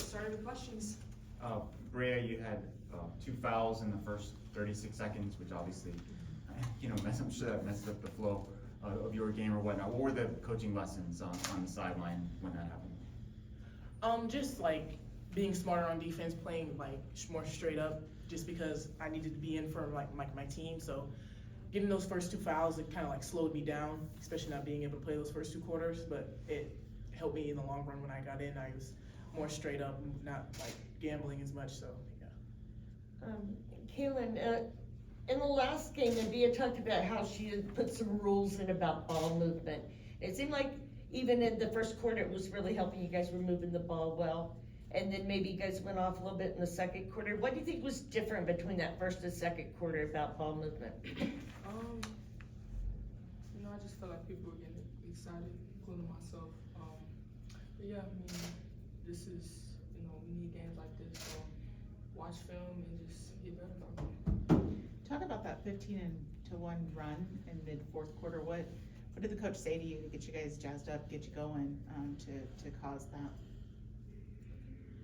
get started with questions. Breya, you had 2 fouls in the first 36 seconds, which obviously, I'm sure that messes up the flow of your game or whatnot. What were the coaching lessons on the sideline when that happened? Just like being smarter on defense, playing like more straight up, just because I needed to be in for like my team. So getting those first 2 fouls, it kind of like slowed me down, especially not being able to play those first 2 quarters. But it helped me in the long run when I got in. I was more straight up, not like gambling as much. So yeah. Kailyn, in the last game, Breya talked about how she had put some rules in about ball movement. It seemed like even in the first quarter, it was really helping. You guys were moving the ball well. And then maybe you guys went off a little bit in the second quarter. What do you think was different between that first and second quarter about ball movement? I just felt like people were getting excited, including myself. But yeah, I mean, this is, we need games like this, so watch film and just get better from it. Talk about that 15-1 run in mid-fourth quarter. What did the coach say to you to get you guys jazzed up, get you going, to cause that?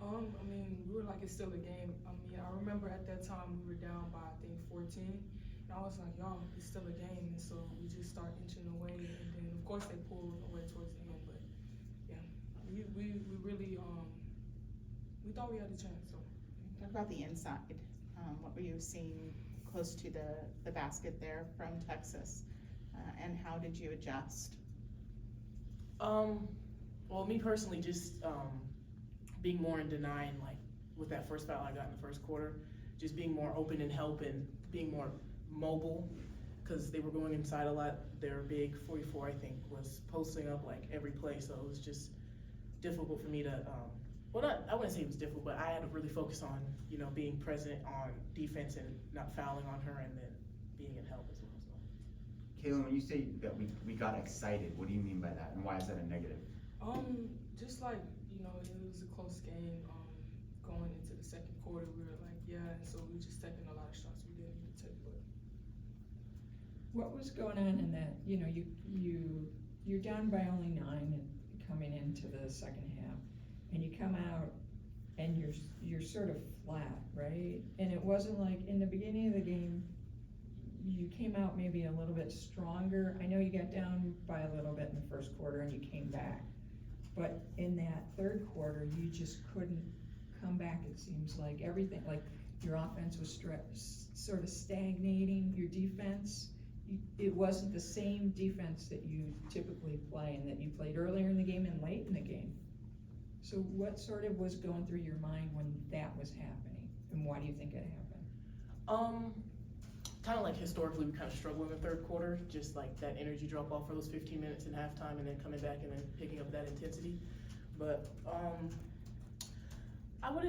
I mean, we were like, it's still a game. I mean, I remember at that time we were down by, I think, 14. And I was like, y'all, it's still a game. And so we just start inching away. And then, of course, they pulled away towards the end. But, yeah, we really, we thought we had a chance. So. Talk about the inside. What were you seeing close to the basket there from Texas? And how did you adjust? Well, me personally, just being more in denying, like with that first foul I got in the first quarter, just being more open and helping, being more mobile, because they were going inside a lot. Their big 44, I think, was posting up like every play, so it was just difficult for me to, I wouldn't say it was difficult, but I had to really focus on, being present on defense and not fouling on her, and then being in help as well. So. Kailyn, when you say that we got excited, what do you mean by that, and why is that a negative? Just like, it was a close game. Going into the second quarter, we were like, yeah, and so we were just taking a lot of shots we didn't need to take. But what was going on in that? You're down by only 9 and coming into the second half, and you come out and you're sort of flat, right? And it wasn't like in the beginning of the game, you came out maybe a little bit stronger. I know you got down by a little bit in the first quarter and you came back. But in that third quarter, you just couldn't come back, it seems like. Everything, like your offense was sort of stagnating, your defense, it wasn't the same defense that you typically play and that you played earlier in the game and late in the game. So what sort of was going through your mind when that was happening? And why do you think it happened? Kind of like historically, we kind of struggle in the third quarter, just like that energy drop off for those 15 minutes in halftime, and then coming back and then picking up that intensity. But I don't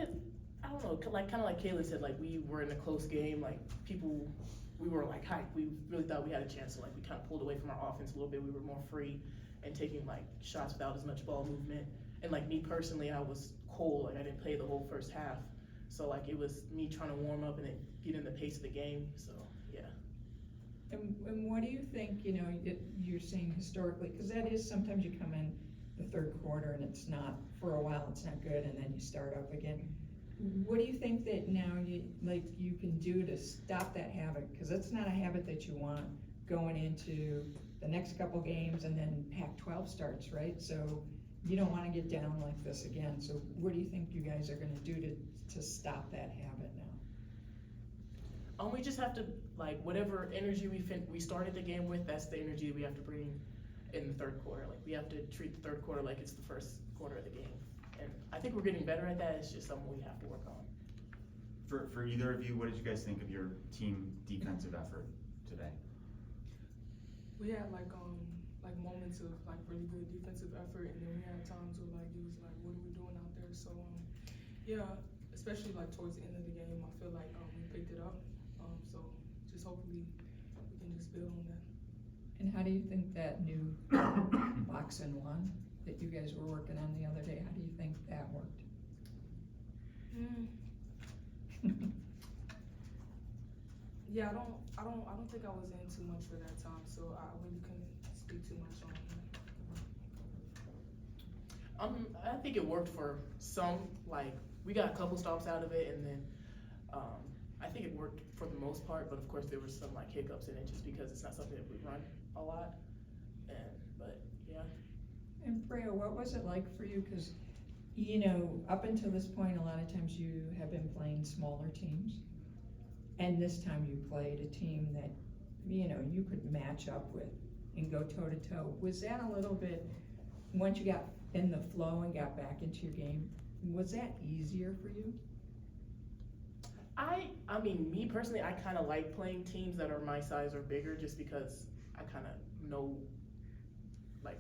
know, kind of like Kailyn said, like we were in a close game, like we were like hyped. We really thought we had a chance, so like we kind of pulled away from our offense a little bit. We were more free and taking like shots without as much ball movement. And like me personally, I was cold, like I didn't play the whole first half. So like it was me trying to warm up and then get in the pace of the game, so. And what do you think, you're saying historically, because that is sometimes you come in the third quarter and it's not, for a while it's not good, and then you start up again. What do you think that now you can do to stop that habit? Because it's not a habit that you want going into the next couple games, and then Pac-12 starts, right? So you don't want to get down like this again. So what do you think you guys are going to do to stop that habit now? We just have to, like, whatever energy we started the game with, that's the energy we have to bring in the third quarter. Like, we have to treat the third quarter like it's the first quarter of the game. And I think we're getting better at that. It's just something we have to work on. For either of you, what did you guys think of your team defensive effort today? we had like moments of like really good defensive effort, and then we had times where like it was like, what are we doing out there? So yeah, especially like towards the end of the game, I feel like we picked it up. So just hopefully we can just build on that. And how do you think that new box and one that you guys were working on the other day, how do you think that worked? Yeah, I don't think I was in too much for that time, so I really couldn't speak too much on I think it worked for some, like, we got a couple stops out of it, and then, I think it worked for the most part, but of course there was some like hiccups in it just because it's not something that we run a lot, but, yeah. And Breya, what was it like for you? Cause, you know, up until this point, a lot of times you have been playing smaller teams. And this time you played a team that, you know, you could match up with and go toe to toe. Was that a little bit, once you got in the flow and got back into your game, was that easier for you? I mean, me personally, I kind of like playing teams that are my size or bigger just because I kind of know, like,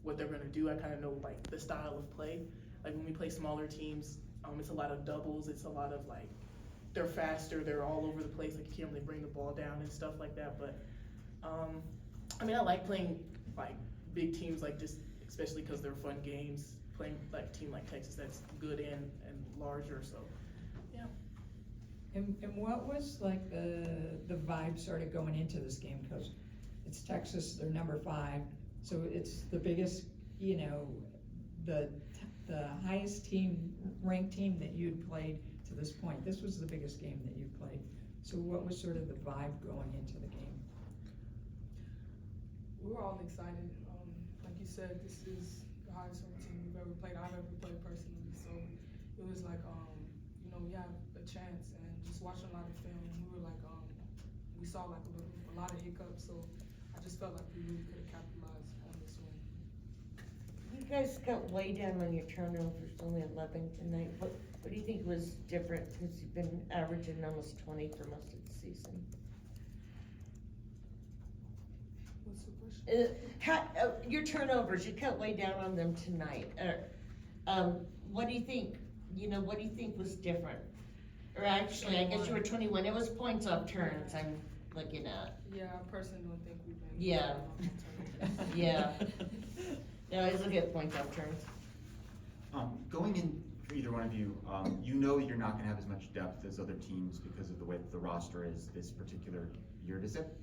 what they're gonna do. I kind of know, like, the style of play. Like, when we play smaller teams, it's a lot of doubles, it's a lot of, like, they're faster, they're all over the place, like, you can't really bring the ball down and stuff like that, but, I mean, I like playing, like, big teams like this, especially because they're fun games, playing, like, a team like Texas that's good and larger, so, yeah. And what was like the vibe sort of going into this game? Cause it's Texas, they're number 5, so it's the biggest, you know, the highest team, ranked team that you'd played to this point. This was the biggest game that you'd played. So what was sort of the vibe going into the game? We were all excited. Like you said, this is the highest ranked team we've ever played. I've ever played personally. So it was like, you know, we have a chance, and just watching a lot of film, we were like, we saw like a lot of hiccups. So I just felt like we really could have capitalized on this one. You guys got way down on your turnovers, only 11 tonight. What do you think was different, because you've been averaging almost 20 for most of the season? What's the question? Your turnovers, you cut way down on them tonight. What do you think, what do you think was different? Or actually, I guess you were 21, it was points off turns I'm looking at. Yeah, I personally don't think we've been. Yeah. Yeah. Yeah, I was looking at points off turns. Going in for either one of you, you know you're not gonna have as much depth as other teams because of the way that the roster is this particular year. Does that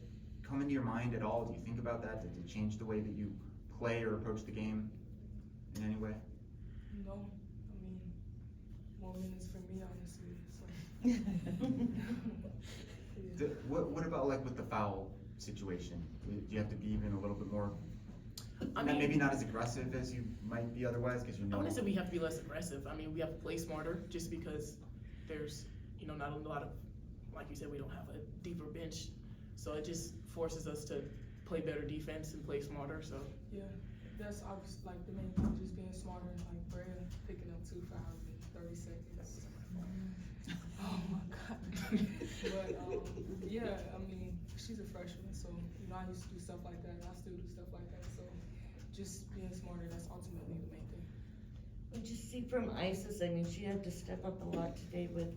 come into your mind at all? Do you think about that? Did it change the way that you play or approach the game in any way? No, I mean, more minutes for me, honestly, so. Yeah. What about like with the foul situation? Do you have to be even a little bit more, I mean, maybe not as aggressive as you might be otherwise, because you I know? wouldn't say we have to be less aggressive. I mean, we have to play smarter just because there's, not a lot of, like you said, we don't have a deeper bench. So it just forces us to play better defense and play smarter, so. Yeah, that's obviously like the main thing, just being smarter, like Breya picking up 2 fouls in 30 seconds. Oh my God. But, yeah, I mean, she's a freshman, so, I used to do stuff like that, and I still do stuff like that, so just being smarter, that's ultimately the main thing. What'd you see from Isis? I mean, she had to step up a lot today with,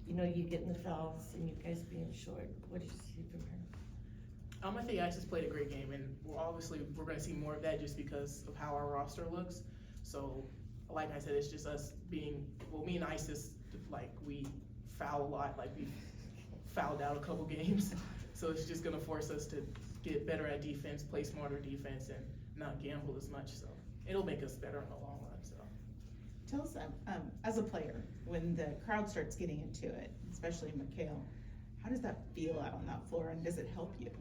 you getting the fouls and you guys being short. What did you see from her? I think Isis played a great game, and we're gonna see more of that just because of how our roster looks. So, like I said, it's just us me and Isis, like, we foul a lot, like we fouled out a couple games. So it's just gonna force us to get better at defense, play smarter defense, and not gamble as much, so it'll make us better in the long run, so. Tell us, as a player, when the crowd starts getting into it, especially McHale, how does that feel out on that floor, and does it help you?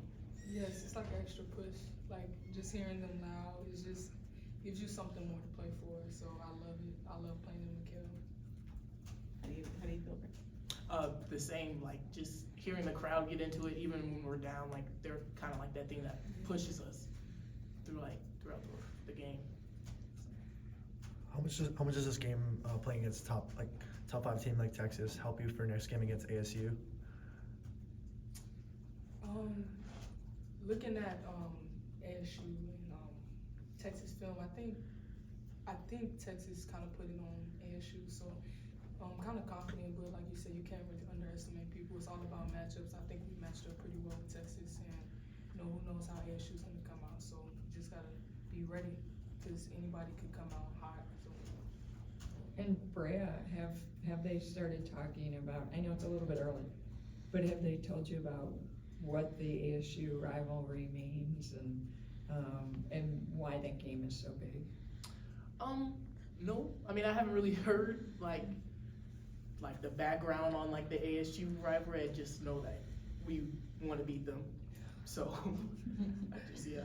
Yes, it's like an extra push, like just hearing them loud, it just gives you something more to play for, so I love it. I love playing in McHale. How do you feel, Rick? The same, like, just hearing the crowd get into it, even when we're down, like, they're kind of like that thing that pushes us throughout the game. How much does this game playing against top 5 team like Texas help you for next game against ASU? Looking at ASU and Texas film, I think Texas kind of put it on ASU, so I'm kind of confident, but like you said, you can't really underestimate people. It's all about matchups. I think we matched up pretty well with Texas, and who knows how ASU's gonna come out, so you just gotta be ready, because anybody could come out hot. So. And Breya, have they started talking about, I know it's a little bit early, but have they told you about what the ASU rivalry means and why that game is so big? No, I mean, I haven't really heard like the background on like the ASU rivalry. I just know that we want to beat them. So, I just, yeah.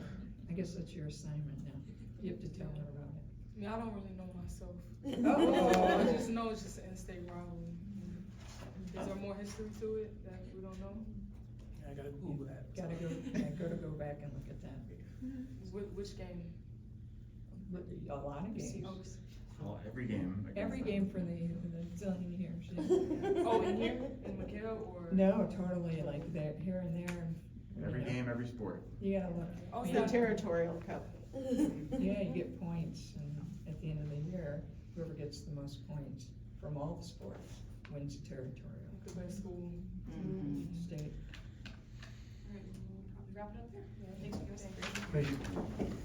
I guess that's your assignment now. You have to tell her about it. I mean, I don't really know myself. Oh. I just know it's just an in-state rivalry. Is there more history to it that we don't know? I gotta Google that. Gotta go back and look at that. Which game? But a lot of games. Well, every game. Every game for the zillion years. Yeah. Oh, in here, in McHale, or? No, totally, like there, here and there. And, Every you know, game, every sport. You gotta look. Oh, It's yeah. the territorial cup. Yeah, you get points, and at the end of the year, whoever gets the most points from all the sports wins the territorial. The best school. State. Alright, we'll probably wrap it up there. Yeah. Thanks, you guys. Thank you.